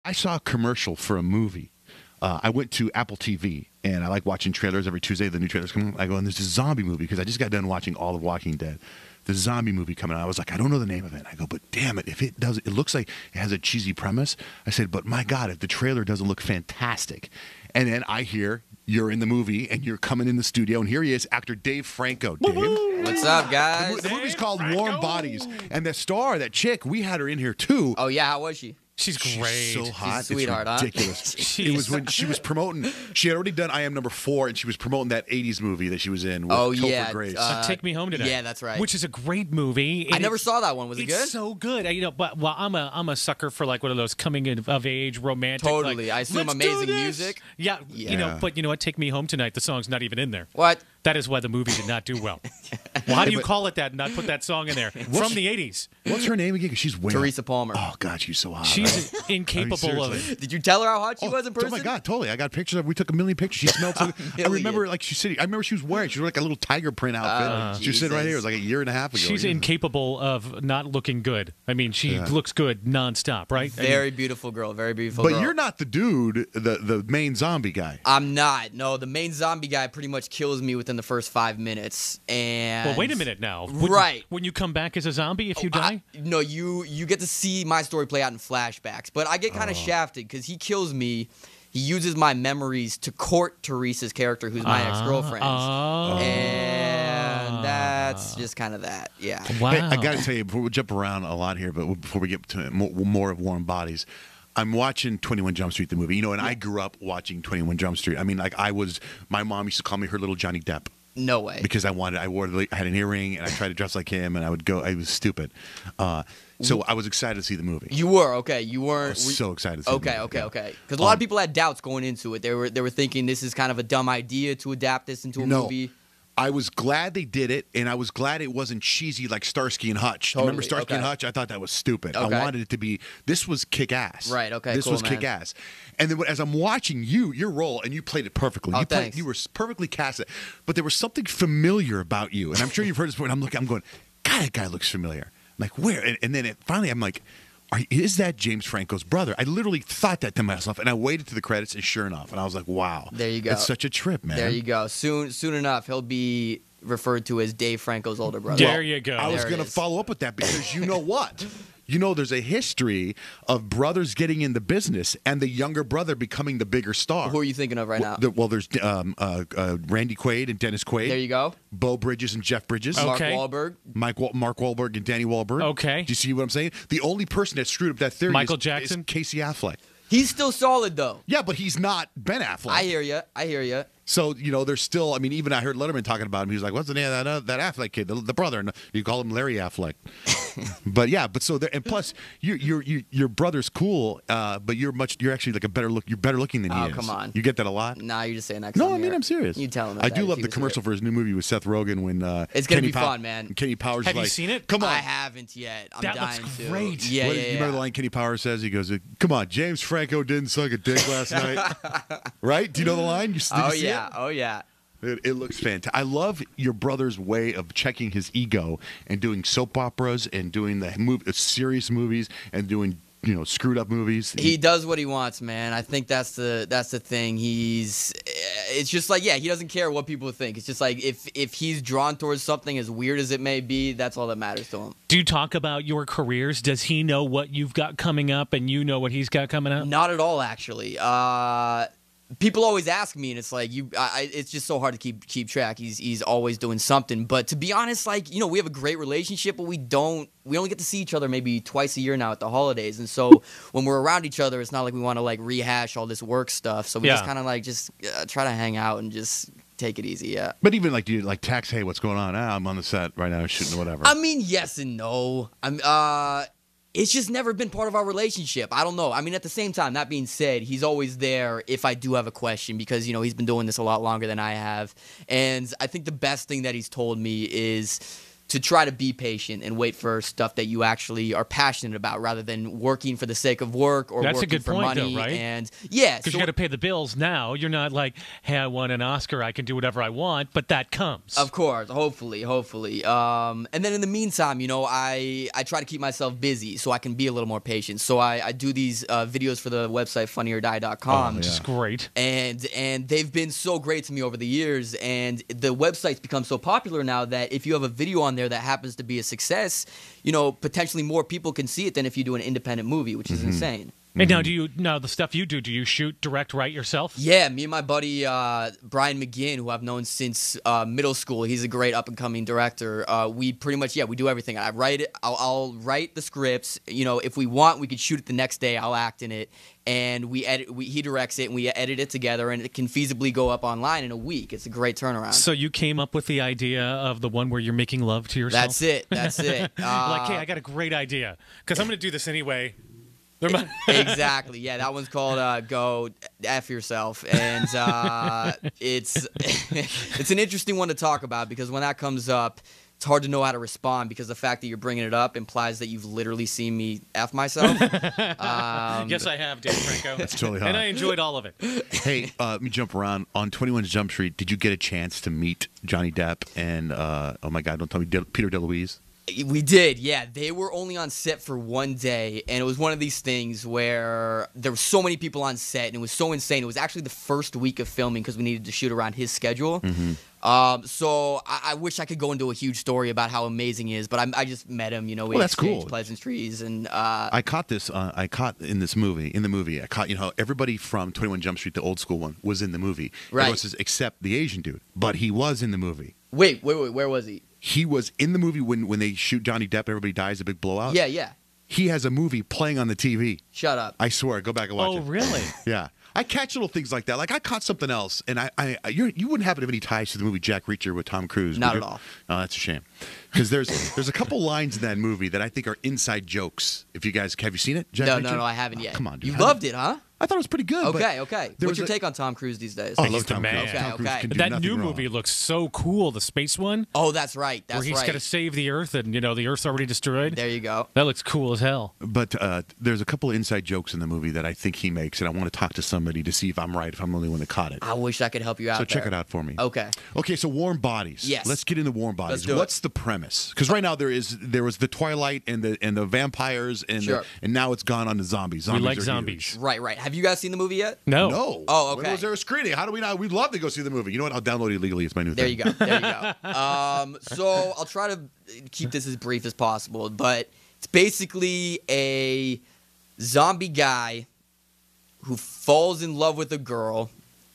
I saw a commercial for a movie. I went to Apple TV, and I like watching trailers every Tuesday. The new trailers come on. I go, and there's this zombie movie, because I just got done watching all of Walking Dead. The zombie movie coming out. I was like, I don't know the name of it. I go, but damn it, if it does, it looks like it has a cheesy premise. I said, but my God, if the trailer doesn't look fantastic. And then I hear you're in the movie, and you're coming in the studio, and here he is, actor Dave Franco. Dave. What's up, guys? The movie's called Warm Bodies, and the star, that chick, we had her in here too. Oh, yeah, how was she? She's great. She's so hot. She's a sweetheart, it's ridiculous. huh? It was when she was promoting. She had already done I Am Number 4, and she was promoting that 80s movie that she was in with Topher Grace. Take Me Home Tonight. Yeah, that's right. Which is a great movie. I never saw that one. Was it good? It's so good. But I'm a sucker for like one of those coming of age romantic. Totally. Like, I assume amazing music. Yeah, but you know what? Take Me Home Tonight. The song's not even in there. What? That is why the movie did not do well. Well, how do you call it that and not put that song in there? From the 80s. What's her name again? Because she's way Teresa Palmer. Oh, God, she's so hot. She's incapable of... Did you tell her how hot she was in person? Oh, my God, totally. I got pictures of her. We took a million pictures. She smelled so good. I remember, like, I remember she was wearing like a little tiger print outfit. She was sitting right here. It was like a year and a half ago. She's incapable of not looking good. I mean, she looks good nonstop, right? Very beautiful girl. Very beautiful girl. But you're not the dude, the main zombie guy. I'm not. No, the main zombie guy pretty much kills me within the first 5 minutes. And well, wait a minute now. When you come back as a zombie, if you die? No, you get to see my story play out in flashbacks. But I get kind of shafted because he kills me. He uses my memories to court Teresa's character, who's my ex-girlfriend. And that's just kind of that. Yeah. Wow. Hey, I got to tell you, before we jump around a lot here, but before we get to more of Warm Bodies, I'm watching 21 Jump Street, the movie. And I grew up watching 21 Jump Street. I mean, like my mom used to call me her little Johnny Depp. No way. Because I had an earring, and I tried to dress like him, and I was stupid. So I was excited to see the movie. You were, okay. You weren't. I was so excited to see the movie. Okay. Because a lot of people had doubts going into it. They were thinking this is kind of a dumb idea to adapt this into a movie. I was glad they did it, and I was glad it wasn't cheesy like Starsky and Hutch. Totally. Remember Starsky and Hutch? I thought that was stupid. I wanted it to be, this was kick-ass. Right, okay, This was kick-ass. And then as I'm watching your role, and you played it perfectly. Thanks. You were perfectly casted. But there was something familiar about you. And I'm sure you've heard this before. And I'm going, God, that guy looks familiar. I'm like, where? And then finally I'm like, is that James Franco's brother? I literally thought that to myself, and I waited to the credits, and sure enough, and I was like, wow. There you go. It's such a trip, man. There you go. Soon enough, he'll be referred to as Dave Franco's older brother. There you go. I was going to follow up with that because you know what? There's a history of brothers getting in the business and the younger brother becoming the bigger star. Who are you thinking of right now? There's Randy Quaid and Dennis Quaid. There you go. Bo Bridges and Jeff Bridges. Okay. Mark Wahlberg. Mark Wahlberg and Danny Wahlberg. Okay. Do you see what I'm saying? The only person that screwed up that theory Michael is Jackson? Casey Affleck. He's still solid, though. Yeah, but he's not Ben Affleck. I hear you. So, there's still, I mean, even I heard Letterman talking about him. He was like, what's the name of that Affleck kid, the brother? And you call him Larry Affleck. but so there, and plus, your brother's cool, but you're actually like you're better looking than he is. Oh, come on. You get that a lot? Nah, you're just saying that. No, I mean, I'm serious. You tell him. I do love the commercial for his new movie with Seth Rogen when it's going to be fun, man. Kenny Powers Have like, you seen it? Come on. I haven't yet. I'm that dying looks to. great. Yeah. You remember the line Kenny Powers says? He goes, come on, James Franco didn't suck a dick last night. Right? Do you know the line? Did you see it? Oh, yeah. It looks fantastic. I love your brother's way of checking his ego and doing soap operas and doing the serious movies and doing screwed up movies. He does what he wants, man. I think that's the thing. It's just like, he doesn't care what people think. It's just like if he's drawn towards something as weird as it may be, that's all that matters to him. Do you talk about your careers? Does he know what you've got coming up and you know what he's got coming up? Not at all, actually. People always ask me, and it's like it's just so hard to keep track. He's always doing something. But to be honest, like we have a great relationship, but we only get to see each other maybe twice a year now at the holidays. And so when we're around each other, it's not like we want to like rehash all this work stuff. So we just kind of like try to hang out and just take it easy. Yeah. But even like, do you like text, hey, what's going on? I'm on the set right now, shooting whatever. I mean, yes and no. It's just never been part of our relationship. I don't know. I mean, at the same time, that being said, he's always there if I do have a question because, he's been doing this a lot longer than I have. And I think the best thing that he's told me is to try to be patient and wait for stuff that you actually are passionate about, rather than working for the sake of work or That's a working good for point, money. though, right? And yeah, Because you got to pay the bills now. You're not like, hey, I won an Oscar, I can do whatever I want, but that comes. of course, hopefully. And then in the meantime, I try to keep myself busy so I can be a little more patient. So I do these videos for the website funnyordie.com. Which is great. And they've been so great to me over the years, and the website's become so popular now that if you have a video on there that happens to be a success, potentially more people can see it than if you do an independent movie, which is insane. And now the stuff you do you shoot, direct, write yourself? Yeah, me and my buddy Brian McGinn, who I've known since middle school, he's a great up and coming director. We pretty much we do everything. I write it. I'll write the scripts. If we want, we could shoot it the next day. I'll act in it, and he directs it, and we edit it together, and it can feasibly go up online in a week. It's a great turnaround. So you came up with the idea of the one where you're making love to yourself? That's it. Like, hey, I got a great idea because I'm going to do this anyway. Exactly. Yeah, that one's called "Go F Yourself," and it's it's an interesting one to talk about because when that comes up, it's hard to know how to respond because the fact that you're bringing it up implies that you've literally seen me F myself. Yes, I have, Dave Franco. That's totally hot. And I enjoyed all of it. Hey, let me jump around. On 21 Jump Street, did you get a chance to meet Johnny Depp and, oh my God, don't tell me, Peter DeLuise? We did, yeah. They were only on set for one day, and it was one of these things where there were so many people on set, and it was so insane. It was actually the first week of filming because we needed to shoot around his schedule. So I wish I could go into a huge story about how amazing he is, but I just met him. We that's exchanged cool. pleasantries, and I caught this. I caught in this movie. In the movie, I caught everybody from 21 Jump Street, the old school one, was in the movie. Right. Everyone says, except the Asian dude, but he was in the movie. Wait, where was he? He was in the movie when they shoot Johnny Depp. Everybody dies, a big blowout. Yeah. He has a movie playing on the TV. Shut up. I swear. Go back and watch it. Oh, really? Yeah. I catch little things like that. Like I caught something else, and you wouldn't happen to have any ties to the movie Jack Reacher with Tom Cruise. Not at all. Oh, that's a shame. Because there's a couple lines in that movie that I think are inside jokes. If you guys have you seen it? Jack Reacher? No, I haven't yet. Come on, dude. You loved it, huh? I thought it was pretty good. Okay. What's your take on Tom Cruise these days? Oh, I He's love the Tom man. Cruise. Tom Cruise Okay. can do That nothing new wrong. movie looks so cool, the space one. Oh, that's right. Where he's got to save the Earth, and the Earth's already destroyed. There you go. That looks cool as hell. But there's a couple of inside jokes in the movie that I think he makes, and I want to talk to somebody to see if I'm right, if I'm the only one that caught it. I wish I could help you out. So check there. it out for me. Okay. Okay, so Warm Bodies. Yes. Let's get into Warm Bodies. Let's do it. What's the premise? Because right now there was the Twilight and the vampires and Sure. and now it's gone on to zombies. We like are zombies. huge. Right. Have you guys seen the movie yet? No. No. Oh, okay. When was there a screening? How do we not? We'd love to go see the movie. You know what? I'll download it illegally. It's my new There thing. you go. So I'll try to keep this as brief as possible, but it's basically a zombie guy who falls in love with a girl,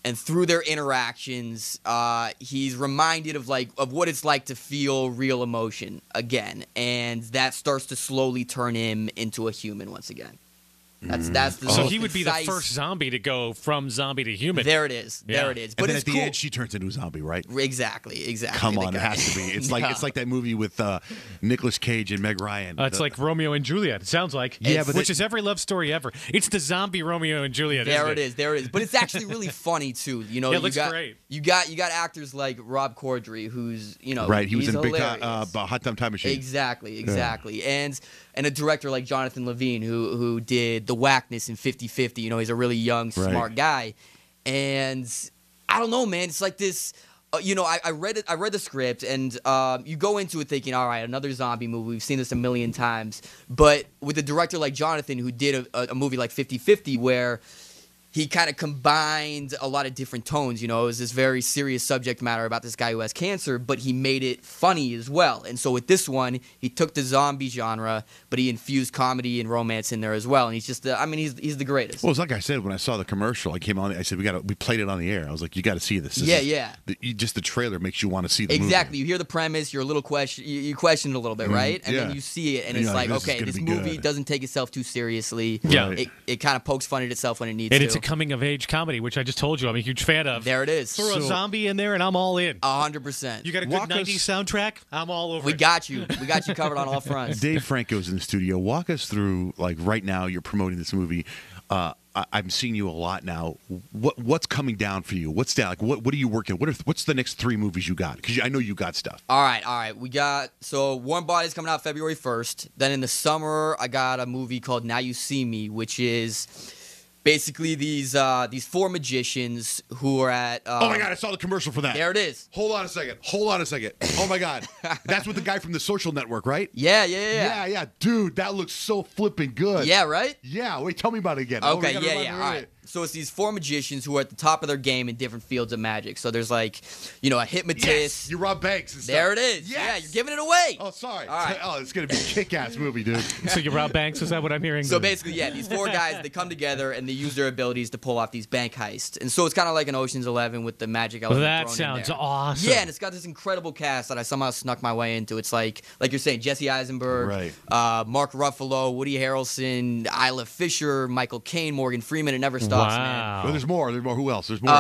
and through their interactions, he's reminded of what it's like to feel real emotion again, and that starts to slowly turn him into a human once again. That's the So most he would be the concise- first zombie to go from zombie to human. There it is. Yeah. There it is. And But then it's at the cool. end, she turns into a zombie, right? Exactly. Come The on, it guy- has to be. It's No. like that movie with Nicolas Cage and Meg Ryan. It's like Romeo and Juliet. It sounds like. Yeah, but which is every love story ever. It's the zombie Romeo and Juliet. There isn't it is. There it is. But it's actually really funny too. Yeah, it looks you got, great. You got actors like Rob Corddry, who's right. He was he's in Big hilarious. Hot Tub Time Machine. Exactly. And a director like Jonathan Levine who did The Whackness in 50/50. He's a really young, smart guy. And I don't know, man. It's like this. I read it. I read the script, and you go into it thinking, all right, another zombie movie. We've seen this a million times. But with a director like Jonathan, who did a movie like 50/50, where he kind of combined a lot of different tones. It was this very serious subject matter about this guy who has cancer, but he made it funny as well. And so with this one, he took the zombie genre, but he infused comedy and romance in there as well. And he's just, he's the greatest. Well, it's like I said when I saw the commercial. I came on. I said we played it on the air. I was like, you got to see this. Just the trailer makes you want to see the movie. Exactly. You hear the premise, you're a little you question it a little bit, right? And then you see it, and it's like, okay, this movie doesn't take itself too seriously. Yeah. It kind of pokes fun at itself when it needs And to. it's a coming of age comedy, which I just told you I'm a huge fan of. There it is. Throw a zombie in there, and I'm all in. 100%. You got a good Walk 90s us- soundtrack? I'm all over We it. got you. We got you covered on all fronts. Dave Franco's in the studio. Walk us through, like right now, you're promoting this movie. I'm seeing you a lot now. What's coming down for you? What's down? Like, what are you working? What's the next 3 movies you got? Because I know you got stuff. All right. We got Warm Bodies coming out February 1st. Then in the summer, I got a movie called Now You See Me, which is basically these 4 magicians who are at. Oh my God! I saw the commercial for that. There it is. Hold on a second. Oh my God! That's with the guy from The Social Network, right? Yeah. Dude, that looks so flipping good. Yeah, right? Yeah. Wait, tell me about it again. Okay, yeah. All right. So it's these 4 magicians who are at the top of their game in different fields of magic. So there's like, a hypnotist. Yes, you rob banks and stuff. There it is. Yes. Yeah, you're giving it away. Oh, sorry. All right. Oh, it's going to be a kick-ass movie, dude. So you rob banks? Is that what I'm hearing? So basically, yeah, these 4 guys, they come together and they use their abilities to pull off these bank heists. And so it's kind of like an Ocean's 11 with the magic element That thrown in sounds there. awesome. Yeah, and it's got this incredible cast that I somehow snuck my way into. It's like you're saying, Jesse Eisenberg, right. Mark Ruffalo, Woody Harrelson, Isla Fisher, Michael Caine, Morgan Freeman. It never stops, man. Well, there's more. Who else? There's more.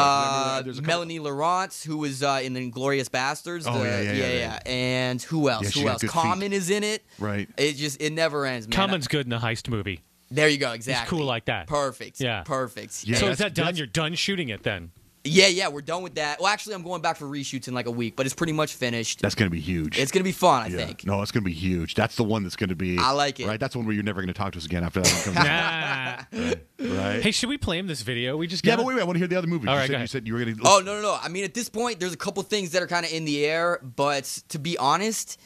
There's Melanie Laurent, who was in the Inglourious Bastards. Yeah. And who else? Yeah, who else? Common is in it. Right. It never ends, man. Common's good in a heist movie. There you go. Exactly. He's cool like that. Perfect. Yeah. Perfect. Yeah, So is that done? You're done shooting it then? Yeah, we're done with that. Well, actually, I'm going back for reshoots in like a week, but it's pretty much finished. That's going to be huge. It's going to be fun, I think. No, it's going to be huge. That's the one that's going to be. I like it. Right? That's the one where you're never going to talk to us again after that one comes out. Right? Hey, should we play him this video we just got? Yeah, but wait, I want to hear the other movies. All right, you said you were going to. Oh, no. I mean, at this point, there's a couple things that are kind of in the air, but to be honest,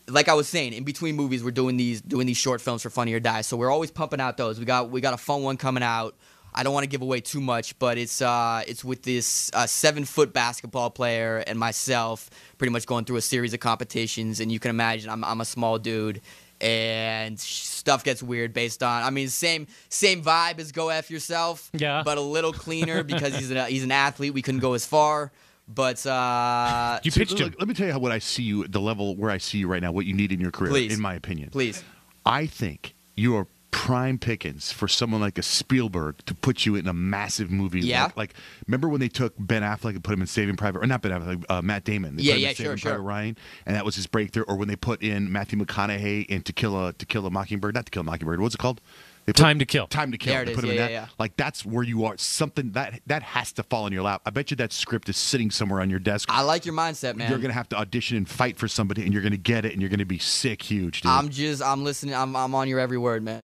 like I was saying, in between movies, we're doing these short films for Funny or Die, so we're always pumping out those. We got a fun one coming out. I don't want to give away too much, but it's with this 7-foot basketball player and myself, pretty much going through a series of competitions. And you can imagine I'm a small dude, and stuff gets weird based on. I mean, same vibe as Go F Yourself, but a little cleaner because he's an athlete. We couldn't go as far. But you pitched him. Let me tell you what I see you, the level where I see you right now, what you need in your career, Please. in my opinion. Please. I think you are prime pickings for someone like a Spielberg to put you in a massive movie. Yeah. Like remember when they took Ben Affleck and put him in Saving Private, or not Ben Affleck, Matt Damon. They put him in Saving Private Ryan, and that was his breakthrough. Or when they put in Matthew McConaughey in To Kill a Mockingbird, not To Kill a Mockingbird. What's it called? Time to Kill. Time to Kill. There it They is. put him in that. Yeah. Like that's where you are. Something that has to fall in your lap. I bet you that script is sitting somewhere on your desk. I like your mindset, man. You're gonna have to audition and fight for somebody, and you're gonna get it, and you're gonna be sick, huge, dude. I'm listening. I'm on your every word, man.